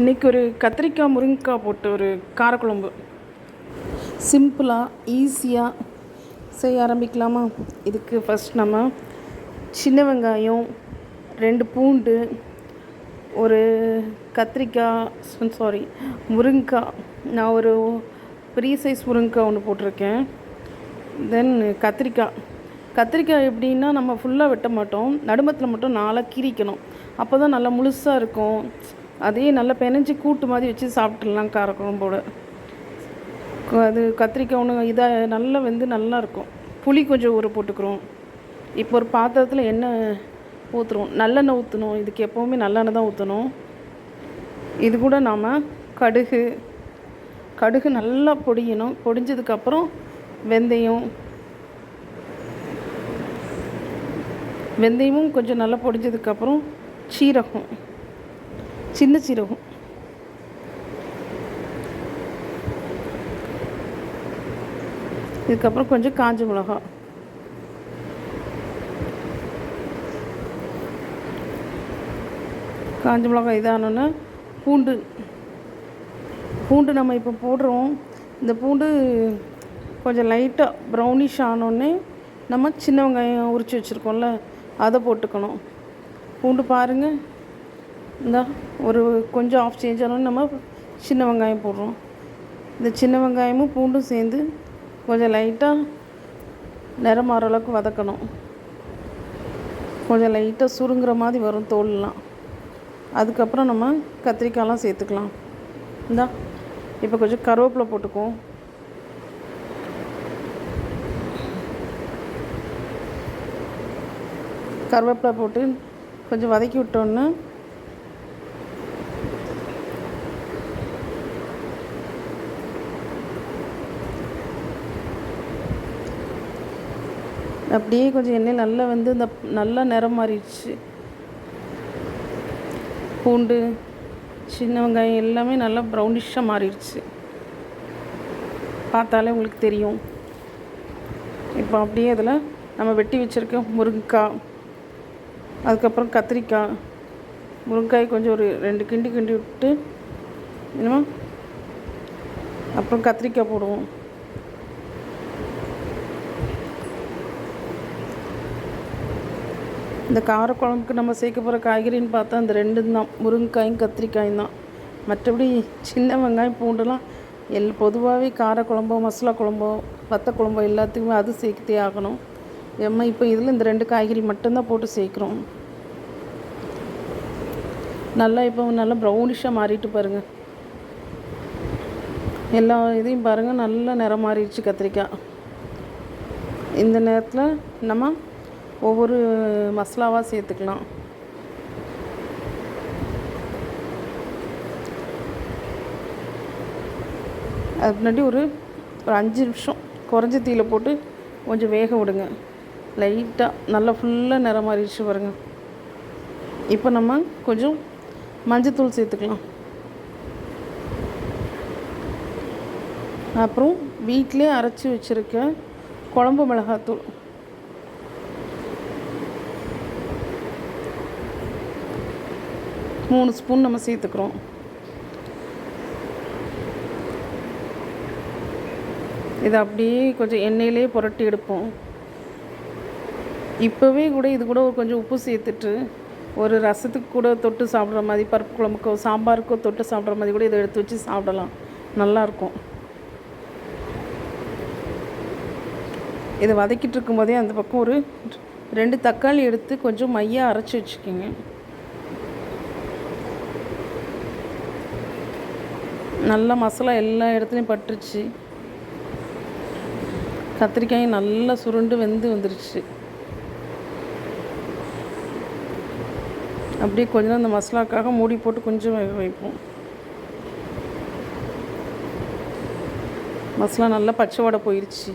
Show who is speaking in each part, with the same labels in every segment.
Speaker 1: இன்றைக்கி ஒரு கத்திரிக்காய் முருங்கைக்காய் போட்டு ஒரு காரக்குழம்பு சிம்பிளாக ஈஸியாக செய்ய ஆரம்பிக்கலாமா? இதுக்கு ஃபஸ்ட் நம்ம சின்ன வெங்காயம், 2 பூண்டு, ஒரு கத்திரிக்காய் முருங்கைக்காய், நான் ஒரு பெரிய சைஸ் முருங்கைக்காய் ஒன்று போட்டிருக்கேன். தென் கத்திரிக்காய் எப்படின்னா நம்ம ஃபுல்லாக வெட்ட மாட்டோம், நடுமத்தில் மட்டும் 4 கீறிக்கணும். அப்போ தான் நல்லா முழுசாக இருக்கும். அதே நல்லா பெனஞ்சி கூட்டு மாதிரி வச்சு சாப்பிட்றலாம் காரக்குழம்போட. அது கத்திரிக்காய் ஒன்று இதாக நல்லா வெந்து நல்லாயிருக்கும். புளி கொஞ்சம் ஊற போட்டுக்கிறோம். இப்போ ஒரு பாத்திரத்தில் எண்ணெய் ஊற்றுறோம், நல்லெண்ணெய் ஊற்றணும். இதுக்கு எப்போவுமே நல்லெண்ணெய் தான் ஊற்றணும். இது கூட நாம் கடுகு நல்லா பொடியணும். பொடிஞ்சதுக்கப்புறம் வெந்தயமும் கொஞ்சம் நல்லா பொடிஞ்சதுக்கப்புறம் சின்ன சீரகம், இதுக்கப்புறம் கொஞ்சம் காஞ்ச மிளகாய், இதானோன்னா பூண்டு நம்ம இப்போ போடுறோம். இந்த பூண்டு கொஞ்சம் லைட்டாக ப்ரௌனிஷ் ஆனோடனே நம்ம சின்ன வெங்காயம் உரித்து வச்சுருக்கோம்ல, அதை போட்டுக்கணும். பூண்டு பாருங்கள், இந்த ஒரு கொஞ்சம் ஆஃப் சேஞ்ச் ஆனோன்னு நம்ம சின்ன வெங்காயம் போடுறோம். இந்த சின்ன வெங்காயமும் பூண்டும் சேர்ந்து கொஞ்சம் லைட்டாக நிறம் மாற அளவுக்கு வதக்கணும். கொஞ்சம் லைட்டாக சுருங்குற மாதிரி வரும் தோல்லாம். அதுக்கப்புறம் நம்ம கத்திரிக்காயெலாம் சேர்த்துக்கலாம். இப்போ கொஞ்சம் கருவேப்பிலை போட்டுக்குவோம். கருவேப்பிலை போட்டு கொஞ்சம் வதக்கி விட்டோன்னா அப்படியே கொஞ்சம் எண்ணெய் நல்லா வந்து இந்த நல்லா நிறம் மாறிடுச்சு. பூண்டு, சின்ன வெங்காயம் எல்லாமே நல்லா ப்ரௌனிஷாக மாறிடுச்சு, பார்த்தாலே உங்களுக்கு தெரியும். இப்போ அப்படியே அதில் நம்ம வெட்டி வச்சுருக்க முருங்கைக்காய், அதுக்கப்புறம் கத்திரிக்காய், முருங்கைக்காய் கொஞ்சம் ஒரு 2 கிண்டி விட்டு இன்னும் அப்புறம் கத்திரிக்காய் போடுவோம். இந்த காரக்குழம்புக்கு நம்ம சேர்க்க போகிற காய்கறின்னு பார்த்தா அந்த 2 தான், முருங்கைக்காயும் கத்திரிக்காயும் தான். மற்றபடி சின்ன வெங்காயம் பூண்டுலாம் பொதுவாகவே காரக்குழம்போ மசாலா குழம்போ வத்த குழம்போ எல்லாத்துக்குமே அது சேர்த்தே ஆகணும். இப்போ இதில் இந்த 2 காய்கறி மட்டும்தான் போட்டு சேர்க்குறோம். இப்போ நல்லா ப்ரௌனிஷாக மாறிட்டு பாருங்கள். எல்லா இதையும் பாருங்கள், நல்லா நிறம் மாறிடுச்சு கத்திரிக்காய். இந்த நேரத்தில் நம்ம ஒவ்வொரு மசாலாவாக சேர்த்துக்கலாம். அதுக்கு முன்னாடி ஒரு 5 நிமிஷம் குறைஞ்ச தீயில் போட்டு கொஞ்சம் வேக விடுங்க. லைட்டாக நல்லா ஃபுல்லாக நிறம் மாறிடுச்சு பாருங்கள். இப்போ நம்ம கொஞ்சம் மஞ்சத்தூள் சேர்த்துக்கலாம். அப்புறம் வீட்டிலே அரைச்சி வச்சுருக்க குழம்பு மிளகாத்தூள், மூணு ஸ்பூன் நம்ம சேர்த்துக்கிறோம். இதை அப்படியே கொஞ்சம் எண்ணெயிலே புரட்டி எடுப்போம். இப்போவே கூட இது கூட கொஞ்சம் உப்பு சேர்த்துட்டு ஒரு ரசத்துக்கு கூட தொட்டு சாப்பிட்ற மாதிரி, பருப்பு குழம்புக்கோ சாம்பாருக்கோ தொட்டு சாப்பிட்ற மாதிரி கூட இதை எடுத்து வச்சு சாப்பிடலாம், நல்லாயிருக்கும். இதை வதக்கிட்டு இருக்கும்போதே அந்த பக்கம் ஒரு 2 தக்காளி எடுத்து கொஞ்சம் மையாக அரைச்சி வச்சுக்கோங்க. நல்லா மசாலா எல்லா இடத்துலையும் பட்டுருச்சு. கத்திரிக்காயும் நல்லா சுருண்டு வெந்து வந்துருச்சு. அப்படியே கொஞ்சம் அந்த மசாலாக்காக மூடி போட்டு கொஞ்சம் வேக வைப்போம். மசாலா நல்லா பச்சை வடை போயிடுச்சு.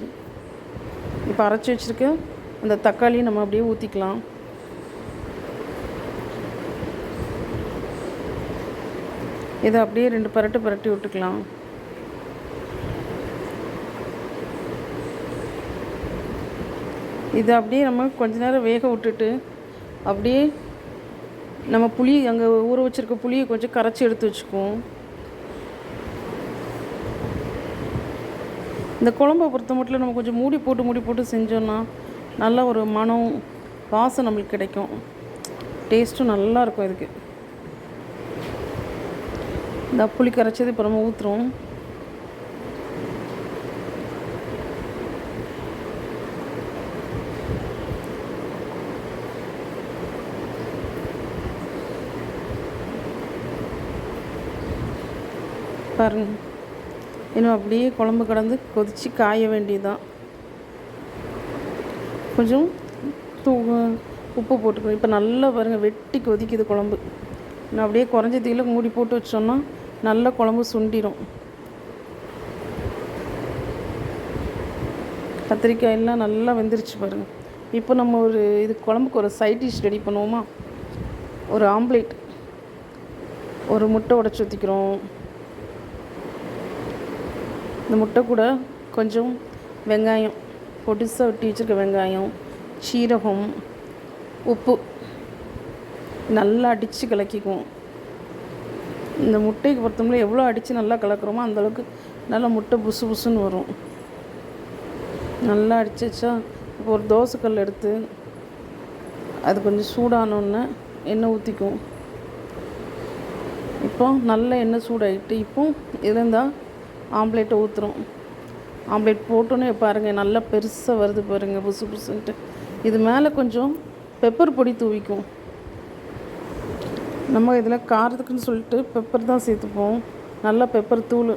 Speaker 1: இப்போ அரைச்சி வச்சுருக்க அந்த தக்காளியை நம்ம அப்படியே ஊற்றிக்கலாம். இதை அப்படியே 2 பரட்டி விட்டுக்கலாம். இதை அப்படியே நம்ம கொஞ்ச நேரம் வேக விட்டுட்டு அப்படியே நம்ம புளி அங்கே ஊற வச்சுருக்க புளியை கொஞ்சம் கரைச்சி எடுத்து வச்சுக்குவோம். இந்த குழம்பை பொறுத்த மட்டும் நம்ம கொஞ்சம் மூடி போட்டு செஞ்சோன்னா நல்ல ஒரு மனம் வாசம் நம்மளுக்கு கிடைக்கும். டேஸ்ட்டும் நல்லாயிருக்கும். இதுக்கு இந்த புளி கரைச்சது இப்போ நம்ம ஊற்றுறோம். பாருங்க, இன்னும் அப்படியே குழம்பு கடந்து கொதித்து காய வேண்டியதுதான். கொஞ்சம் உப்பு போட்டுக்கணும். இப்போ நல்லா பாருங்கள், வெட்டி கொதிக்குது குழம்பு. இன்னும் அப்படியே குறைஞ்ச தீயில மூடி போட்டு வச்சோன்னா நல்லா குழம்பு சுண்டிடும். கத்திரிக்காயெல்லாம் நல்லா வெந்துருச்சு பாருங்கள். இப்போ நம்ம இது குழம்புக்கு ஒரு சைட் டிஷ் ரெடி பண்ணுவோமா? ஒரு ஆம்லேட், ஒரு முட்டை உடைச்சி ஊற்றிக்கிறோம். இந்த முட்டை கூட கொஞ்சம் வெங்காயம், பொடிசாக வெட்டி வச்சுருக்க வெங்காயம், சீரகம், உப்பு நல்லா அடித்து கலக்கிக்குவோம். இந்த முட்டைக்கு பொறுத்தவரை எவ்வளோ அடித்து நல்லா கலக்கிறோமோ அந்தளவுக்கு நல்லா முட்டை புசு புசுன்னு வரும். நல்லா அடித்து வச்சா இப்போ ஒரு தோசைக்கல் எடுத்து அது கொஞ்சம் சூடானோன்னே எண்ணெய் ஊற்றிக்குவோம். இப்போ நல்ல எண்ணெய் சூடாகிட்டு இப்போ இருந்தால் ஆம்லேட்டை ஊற்றுறோம். ஆம்லேட் போட்டோன்னே பாருங்கள் நல்லா பெருசாக வருது பாருங்கள், புசு புசுன்ட்டு. இது மேலே கொஞ்சம் பெப்பர் பொடி தூவிக்கும். நம்ம இதில் காரத்துக்குன்னு சொல்லிட்டு பெப்பர் தான் சேர்த்துப்போம். நல்லா பெப்பர் தூள்.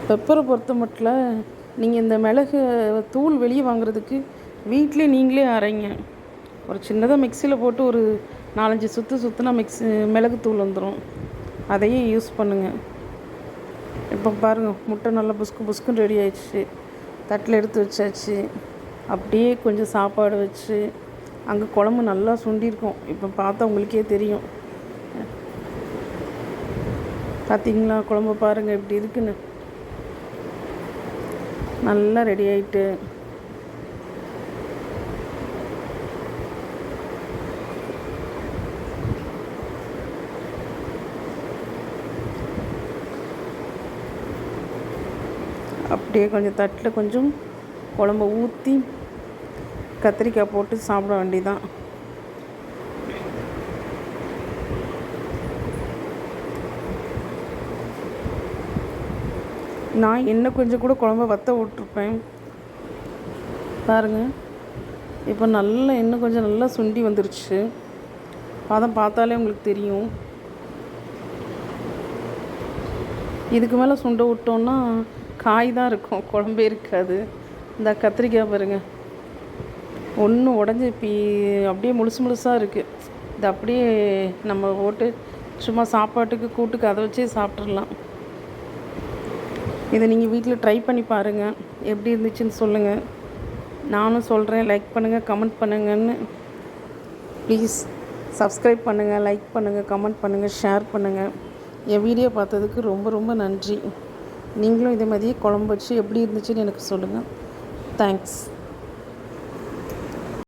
Speaker 1: பெப்பரை பொறுத்த மட்டும் நீங்கள் இந்த மிளகு தூள் வெளியே வாங்குறதுக்கு வீட்டிலே நீங்களே அரைங்க. ஒரு சின்னதாக மிக்சியில் போட்டு ஒரு 4-5 சுற்றுனா மிளகு தூள் வந்துடும். அதையே யூஸ் பண்ணுங்கள். இப்போ பாருங்கள், முட்டை நல்லா புஸ்குன்னு ரெடி ஆயிடுச்சு. தட்டில் எடுத்து வச்சாச்சு. அப்படியே கொஞ்சம் சாப்பாடு வச்சு அங்கே குழம்பு நல்லா சுண்டியிருக்கும். இப்போ பார்த்தா உங்களுக்கே தெரியும். பார்த்தீங்களா குழம்பு பாருங்கள் இப்படி இருக்குன்னு. நல்லா ரெடி ஆகிட்டு அப்படியே கொஞ்சம் தட்டில் கொஞ்சம் குழம்பு ஊற்றி கத்திரிக்காய் போட்டு சாப்பிட வேண்டியதான். நான் இன்னும் கொஞ்சம் கூட குழம்ப வற்ற விட்டுருப்பேன். பாருங்கள், இப்போ நல்லா இன்னும் கொஞ்சம் நல்லா சுண்டி வந்துருச்சு. பதம் பார்த்தாலே உங்களுக்கு தெரியும். இதுக்கு மேலே சுண்ட விட்டோன்னா காய் தான் இருக்கும், குழம்பே இருக்காது. இந்த கத்திரிக்காய் பாருங்கள், ஒன்று உடஞ்சி அப்படியே முழுசாக இருக்குது. இது அப்படியே நம்ம போட்டு சும்மா சாப்பாட்டுக்கு கூட்டுக்கு அதை வச்சே சாப்பிட்றலாம். இதை நீங்கள் வீட்டில் ட்ரை பண்ணி பாருங்கள், எப்படி இருந்துச்சுன்னு சொல்லுங்கள். நானும் சொல்கிறேன், லைக் பண்ணுங்கள், கமெண்ட் பண்ணுங்கன்னு. ப்ளீஸ் சப்ஸ்கிரைப் பண்ணுங்கள், லைக் பண்ணுங்கள், கமெண்ட் பண்ணுங்கள், ஷேர் பண்ணுங்கள். என் வீடியோ பார்த்ததுக்கு ரொம்ப ரொம்ப நன்றி. நீங்களும் இதே மாதிரியே குழம்பு வச்சு எப்படி இருந்துச்சுன்னு எனக்கு சொல்லுங்கள். தேங்க்ஸ்.